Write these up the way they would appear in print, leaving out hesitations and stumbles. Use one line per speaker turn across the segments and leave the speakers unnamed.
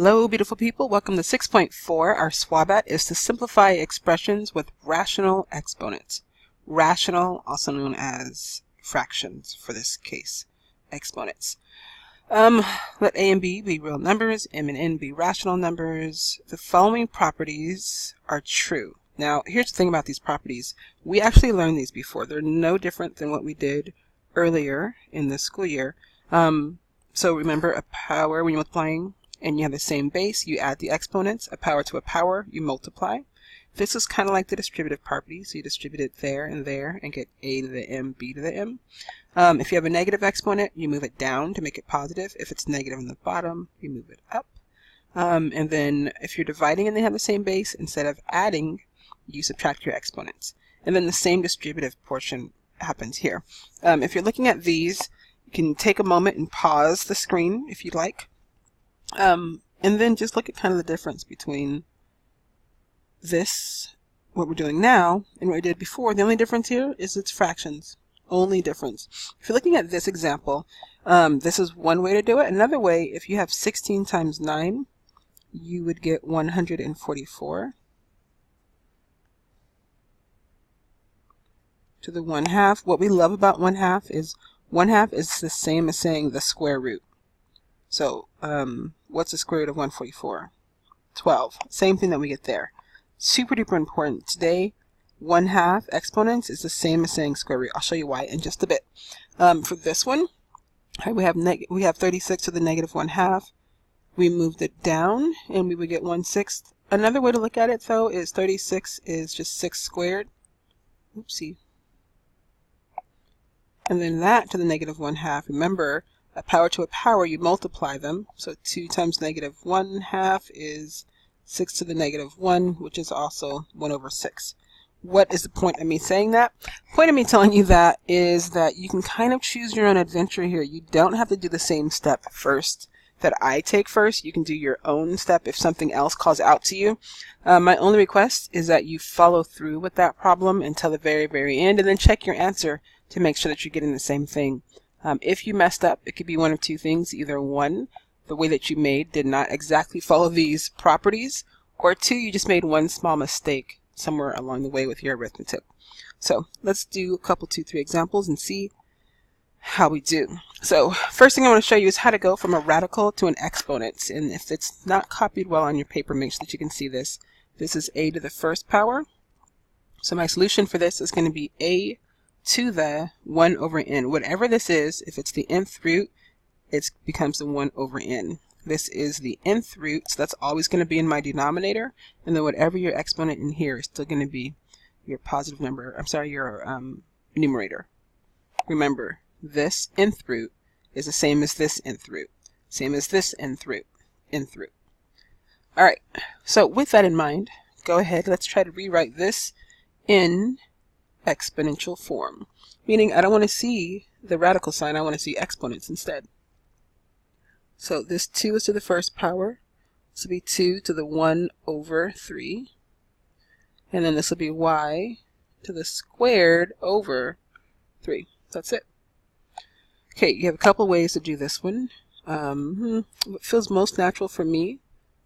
Hello, beautiful people. Welcome to 6.4. Our SWABAT is to simplify expressions with rational exponents. Rational, also known as fractions for this case, exponents. Let A and B be real numbers, M and N be rational numbers. The following properties are true. Now, here's the thing about these properties. We actually learned these before. They're no different than what we did earlier in the school year. So remember, a power, when you're multiplying and you have the same base, you add the exponents. A power to a power, you multiply. This is kind of like the distributive property, so you distribute it there and get A to the M, B to the M. If you have a negative exponent, you move it down to make it positive. If it's negative in the bottom, you move it up. And then if you're dividing and they have the same base, instead of adding, you subtract your exponents. And then the same distributive portion happens here. If you're looking at these, you can take a moment and pause the screen if you'd like. And then just look at kind of the difference between this, what we're doing now, and what we did before. The only difference here is it's fractions. Only difference. If you're looking at this example, this is one way to do it. Another way, if you have 16 times 9, you would get 144 to the 1/2. What we love about 1/2 is 1/2 is the same as saying the square root. So, what's the square root of 144? 12. Same thing that we get there. Super duper important. Today, 1/2 exponents is the same as saying square root. I'll show you why in just a bit. For this one, we have 36 to the negative 1/2. We moved it down, and we would get 1/6. Another way to look at it, though, is 36 is just 6 squared. Oopsie. And then that to the negative 1/2. Remember, a power to a power, you multiply them. So 2 times negative 1/2 is 6 to the negative 1, which is also 1/6. What is the point of me saying that? The point of me telling you that is that you can kind of choose your own adventure here. You don't have to do the same step first that I take first. You can do your own step if something else calls out to you. My only request is that you follow through with that problem until the very, very end, and then check your answer to make sure that you're getting the same thing. If you messed up, it could be one of two things. Either one, the way that you made did not exactly follow these properties, or two, you just made one small mistake somewhere along the way with your arithmetic. So let's do a couple, 2, 3 examples and see how we do. So first thing I want to show you is how to go from a radical to an exponent. And if it's not copied well on your paper, make sure that you can see this. This is a to the first power. So my solution for this is going to be a to the 1/n. Whatever this is, if it's the nth root, it becomes the 1/n. This is the nth root, so that's always going to be in my denominator. And then whatever your exponent in here is still going to be your positive number, your numerator. Remember, this nth root is the same as this nth root, same as this nth root, Alright, so with that in mind, go ahead, let's try to rewrite this in exponential form, meaning I don't want to see the radical sign, I want to see exponents instead. So this 2 is to the first power, this will be 2 to the 1/3, and then this will be y to the squared over 3. That's it. Okay, you have a couple ways to do this one. What feels most natural for me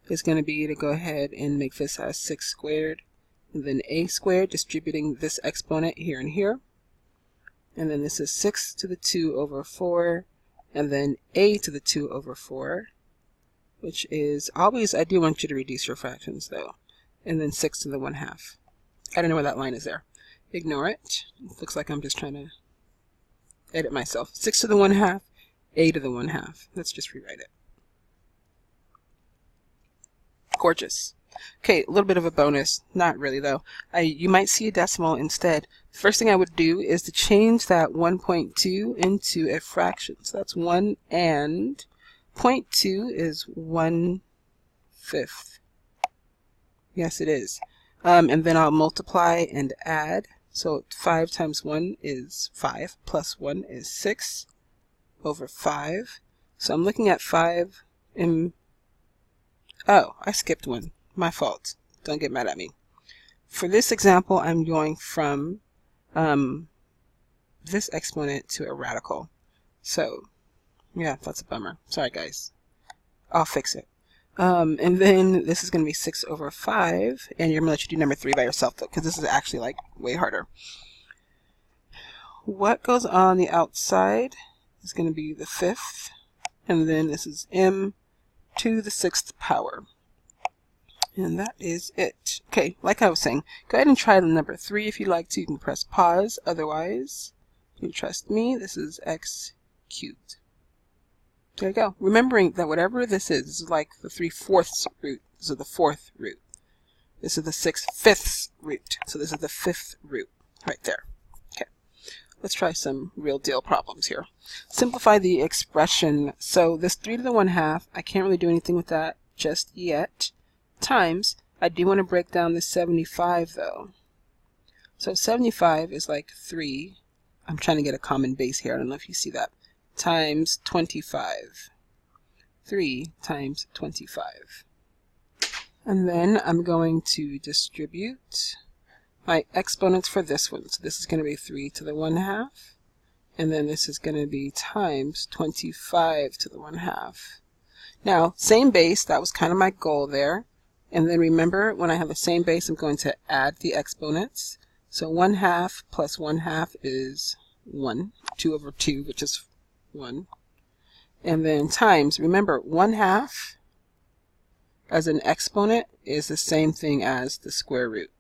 is going to be to go ahead and make this as 6 squared. And then a squared, distributing this exponent here and here. And then this is 6 to the 2/4, and then a to the 2/4, which is always, I do want you to reduce your fractions though. And then 6 to the 1/2. I don't know where that line is there. Ignore it. It looks like I'm just trying to edit myself. 6 to the 1/2, a to the 1/2. Let's just rewrite it. Gorgeous. Okay, a little bit of a bonus. Not really though. You might see a decimal instead. First thing I would do is to change that 1.2 into a fraction. So that's 1 and 0.2 is 1/5. Yes, it is. And then I'll multiply and add. So 5 times 1 is 5, plus 1 is 6/5. So I'm looking at 5 in... Oh, I skipped one. My fault. Don't get mad at me. For this example, I'm going from this exponent to a radical. So, yeah, that's a bummer. Sorry, guys. I'll fix it. And then this is going to be 6 over 5, and you're going to let you do number 3 by yourself though, because this is actually like way harder. What goes on the outside is going to be the 5th, and then this is m to the 6th power. And that is it. Okay, like I was saying, go ahead and try the number 3 if you'd like to. You can press pause. Otherwise, you trust me, this is x cubed. There you go. Remembering that whatever this is like the 3/4 root. This is the 4th root. This is the 6/5 root. So this is the 5th root right there. Okay, let's try some real deal problems here. Simplify the expression. So this 3 to the 1/2, I can't really do anything with that just yet. Times, I do want to break down this 75 though. So 75 is like 3. I'm trying to get a common base here. I don't know if you see that. Times 25. 3 times 25. And then I'm going to distribute my exponents for this one. So this is going to be 3 to the 1/2. And then this is going to be times 25 to the 1/2. Now, same base. That was kind of my goal there. And then remember, when I have the same base, I'm going to add the exponents. So 1/2 plus 1/2 is 1. 2 over 2, which is 1. And then times, remember, 1/2 as an exponent is the same thing as the square root.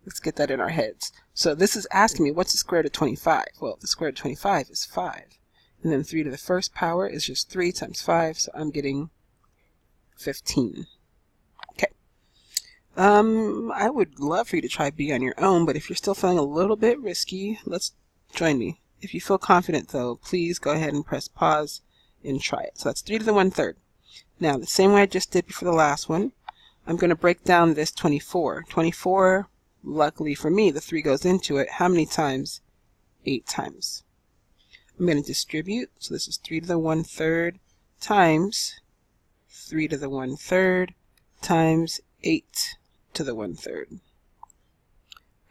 Let's get that in our heads. So this is asking me, what's the square root of 25? Well, the square root of 25 is 5. And then 3 to the 1st power is just 3 times 5, so I'm getting 15. Okay. I would love for you to try B on your own, but if you're still feeling a little bit risky, let's join me. If you feel confident though, please go ahead and press pause and try it. So that's 3 to the 1/3. Now, the same way I just did before the last one, I'm going to break down this 24. 24, luckily for me, the 3 goes into it. How many times? 8 times. I'm going to distribute, so this is 3 to the 1/3 times 3 to the 1/3 times 8 to the 1/3.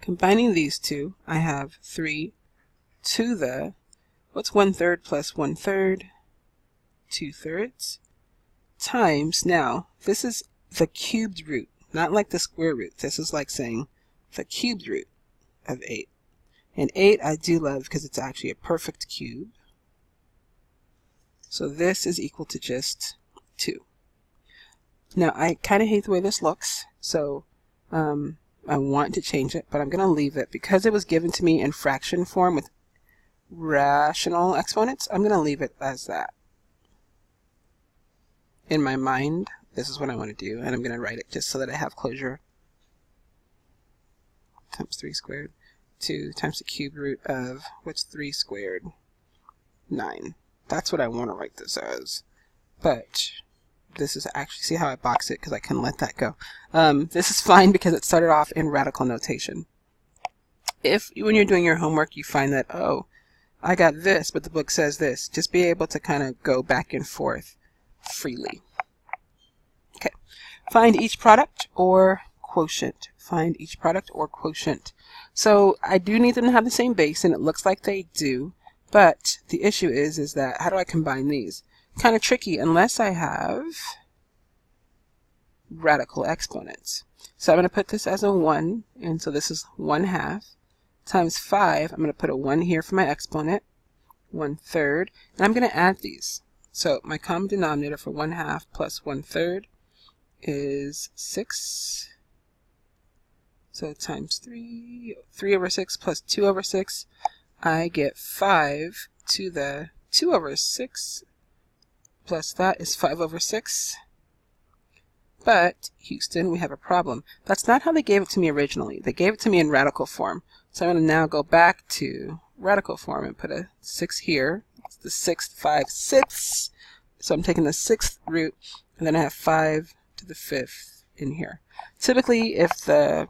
Combining these two, I have 3 to the, what's 1/3 plus 1/3? 2/3 times, now this is the cubed root, not like the square root. This is like saying the cubed root of 8. And 8 I do love because it's actually a perfect cube. So this is equal to just 2. Now, I kind of hate the way this looks, so I want to change it, but I'm going to leave it. Because it was given to me in fraction form with rational exponents, I'm going to leave it as that. In my mind, this is what I want to do, and I'm going to write it just so that I have closure. Times 3 squared. 2 times the cube root of, what's 3 squared? 9. That's what I want to write this as. But this is actually, see how I box it because I can let that go. This is fine because it started off in radical notation. If when you're doing your homework you find that, oh, I got this but the book says this, just be able to kind of go back and forth freely. Okay, find each product or quotient. Find each product or quotient. So I do need them to have the same base, and it looks like they do, but the issue is that how do I combine these? Kind of tricky unless I have radical exponents. So I'm going to put this as a 1, and so this is 1/2 times 5. I'm going to put a 1 here for my exponent, 1/3, and I'm going to add these. So my common denominator for 1/2 plus 1/3 is 6. So times 3 over 6 plus 2 over 6, I get 5 to the 2 over 6. Plus that is 5 over 6. But, Houston, we have a problem. That's not how they gave it to me originally. They gave it to me in radical form. So I'm going to now go back to radical form and put a 6 here. It's the 6th, 5/6. So I'm taking the 6th root, and then I have 5 to the 5th in here. Typically, if the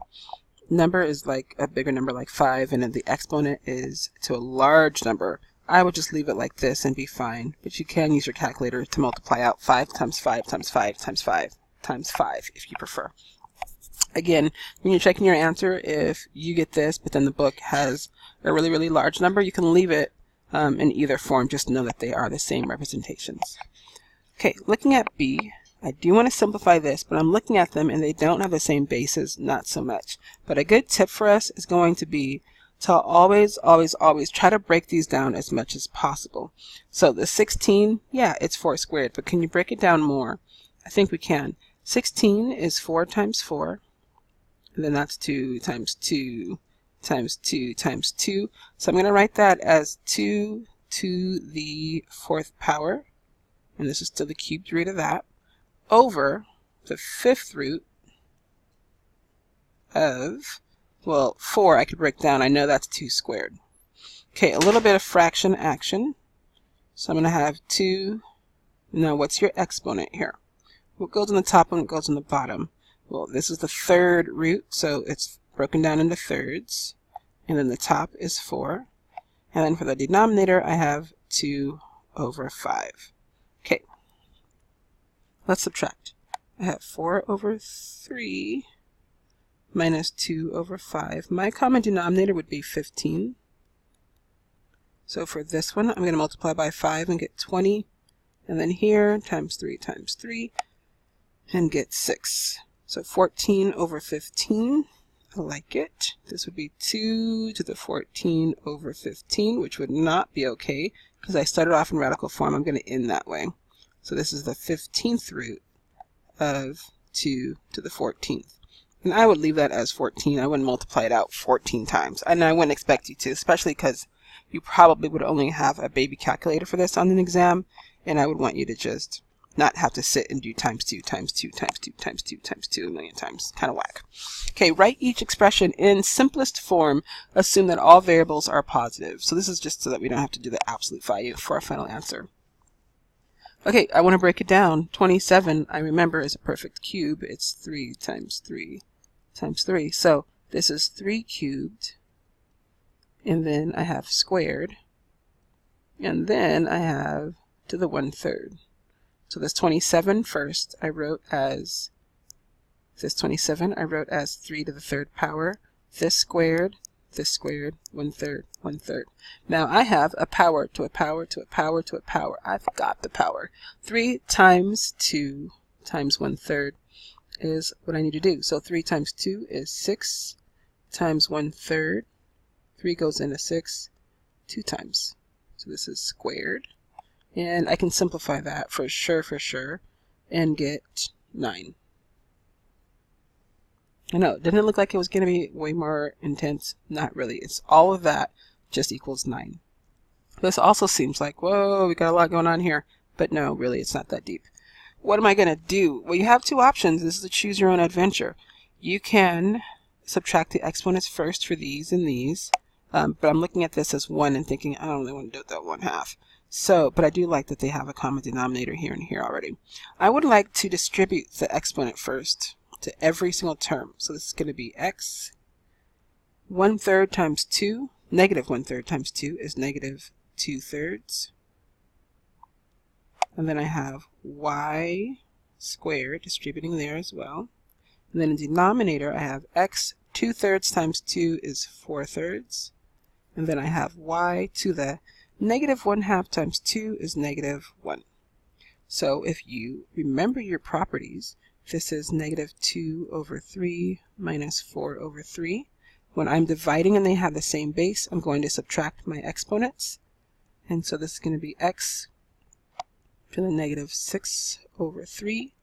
number is like a bigger number like 5, and then the exponent is to a large number, I would just leave it like this and be fine. But you can use your calculator to multiply out 5 times 5 times 5 times 5 times 5 if you prefer. Again, when you're checking your answer, if you get this, but then the book has a really, really large number, you can leave it in either form. Just know that they are the same representations. Okay, looking at B, I do want to simplify this, but I'm looking at them and they don't have the same bases, not so much. But a good tip for us is going to be to always try to break these down as much as possible. So the 16, yeah, it's 4 squared, but can you break it down more? I think we can. 16 is 4 times 4, and then that's 2 times 2 times 2 times 2. So I'm going to write that as 2 to the 4th power, and this is still the cubed root of that, over the 5th root of, well, 4 I could break down. I know that's 2 squared. Okay, a little bit of fraction action. So I'm going to have 2. Now what's your exponent here? What goes on the top and what goes on the bottom? Well, this is the 3rd root, so it's broken down into thirds. And then the top is 4. And then for the denominator, I have 2 over 5. Okay, let's subtract. I have 4 over 3 minus 2 over 5. My common denominator would be 15. So for this one, I'm going to multiply by 5 and get 20. And then here, times 3, and get 6. So 14 over 15. I like it. This would be 2 to the 14 over 15, which would not be okay because I started off in radical form. I'm going to end that way. So this is the 15th root of 2 to the 14th. And I would leave that as 14. I wouldn't multiply it out 14 times. And I wouldn't expect you to, especially because you probably would only have a baby calculator for this on an exam. And I would want you to just not have to sit and do times 2, times 2, times 2, times 2, times 2 a million times. Kind of whack. Okay, write each expression in simplest form. Assume that all variables are positive. So this is just so that we don't have to do the absolute value for our final answer. Okay, I want to break it down. 27, I remember, is a perfect cube. It's 3 times 3 times 3. So this is 3 cubed. And then I have squared. And then I have to the 1/3. So this 27 first, I wrote as, this 27 I wrote as 3 to the 3rd power. This squared, 1/3, 1/3. Now I have a power to a power to a power to a power. I've got the power. 3 times 2 times 1/3 is what I need to do. So 3 times 2 is 6 times 1/3. 3 goes into 6 2 times. So this is squared. And I can simplify that for sure, and get 9. I know, didn't it look like it was going to be way more intense? Not really. It's all of that just equals 9. This also seems like, whoa, we got a lot going on here. But no, really, it's not that deep. What am I going to do? Well, you have two options. This is a choose your own adventure. You can subtract the exponents first for these and these. But I'm looking at this as 1 and thinking, I don't really want to do it that 1/2. So, but I do like that they have a common denominator here and here already. I would like to distribute the exponent first to every single term. So this is going to be x 1/3 times 2. Negative 1/3 times 2 is negative 2/3. And then I have y squared distributing there as well. And then in the denominator I have x 2/3 times 2 is 4/3. And then I have y to the negative 1/2 times 2 is negative 1. So if you remember your properties, this is negative 2 over 3 minus 4 over 3. When I'm dividing and they have the same base, I'm going to subtract my exponents. And so this is going to be x to the negative 6 over 3.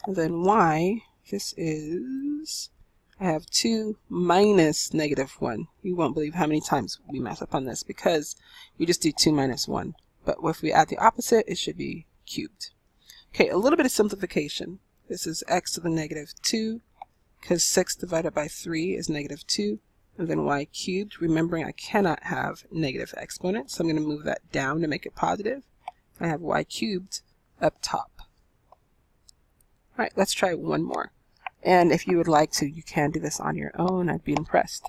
And then y, this is, I have 2 minus negative 1. You won't believe how many times we mess up on this because we just do 2 minus 1. But if we add the opposite, it should be cubed. Okay, a little bit of simplification. This is x to the negative 2 because 6 divided by 3 is negative 2. And then y cubed, remembering I cannot have negative exponents, so I'm going to move that down to make it positive. I have y cubed up top. All right, let's try one more. And if you would like to, you can do this on your own. I'd be impressed.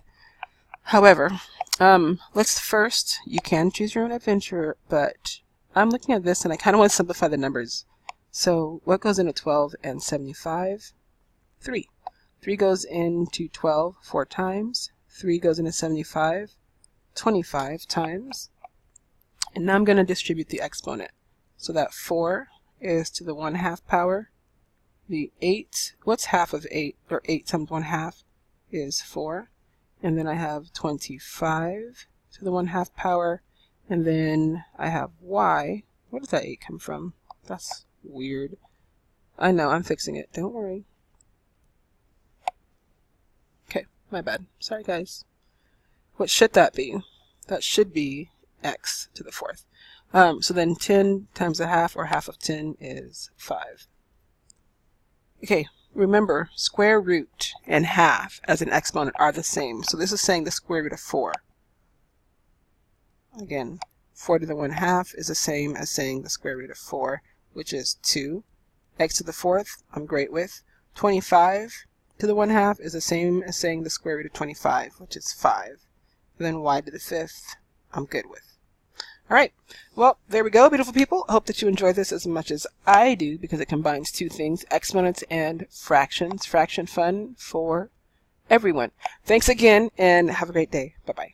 However, let's first, you can choose your own adventure, but I'm looking at this and I kind of want to simplify the numbers. So what goes into 12 and 75? 3. 3 goes into 12 4 times. 3 goes into 75 25 times. And now I'm going to distribute the exponent. So that 4 is to the 1/2 power. The 8, what's half of 8, or 8 times 1/2 is 4. And then I have 25 to the 1/2 power. And then I have y. Where does that 8 come from? That's weird. I know, I'm fixing it. Don't worry. Okay, my bad. Sorry, guys. What should that be? That should be x to the 4th. So then 10 times 1/2, or half of 10, is 5. Okay, remember, square root and half as an exponent are the same. So this is saying the square root of 4. Again, 4 to the 1/2 is the same as saying the square root of 4, which is 2. X to the 4th, I'm great with. 25 to the 1/2 is the same as saying the square root of 25, which is 5. And then y to the 5th, I'm good with. All right, well, there we go, beautiful people. I hope that you enjoy this as much as I do, because it combines two things, exponents and fractions. Fraction fun for everyone. Thanks again, and have a great day. Bye-bye.